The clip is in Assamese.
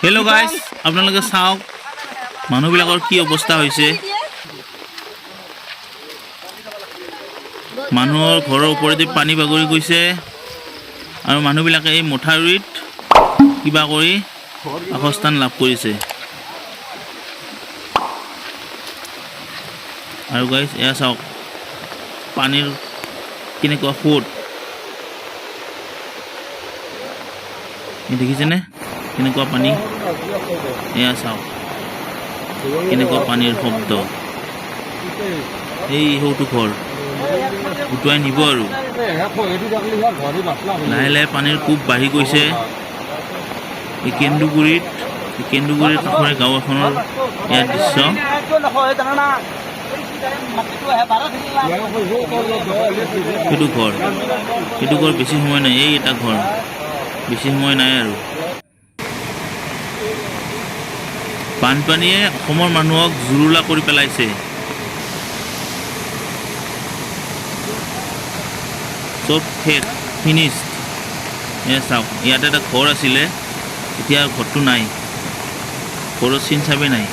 হেল্ল' গাইজ, আপোনালোকে চাওক মানুহবিলাকৰ কি অৱস্থা হৈছে। মানুহৰ ঘৰৰ ওপৰেদি পানী বাগৰি গৈছে আৰু মানুহবিলাকে এই মথাউৰিত কিবা কৰি বাসস্থান লাভ কৰিছে। আৰু গাইজ এয়া চাওক পানীৰ কেনেকুৱা সোঁত, দেখিছেনে কেনেকুৱা পানী। এয়া চাওক কেনেকুৱা পানীৰ শব্দ। এই সৌটো ঘৰ উটুৱাই নিব আৰু লাহে লাহে পানীৰ কোব বাঢ়ি গৈছে। এই কেন্দুগুৰিত কাষৰে গাঁও এখনৰ ইয়াৰ দৃশ্য। সেইটো ঘৰ বেছি সময় নাই, এই এটা ঘৰ বেছি সময় নাই আৰু। বানপানীয়ে অসমৰ মানুহক জুৰুলা কৰি পেলাইছে। চব শেষ, ফিনিছড। এয়া চাওক ইয়াতে এটা ঘৰ আছিলে, এতিয়া ঘৰটো নাই, ঘৰৰ চিন চাবেই নাই।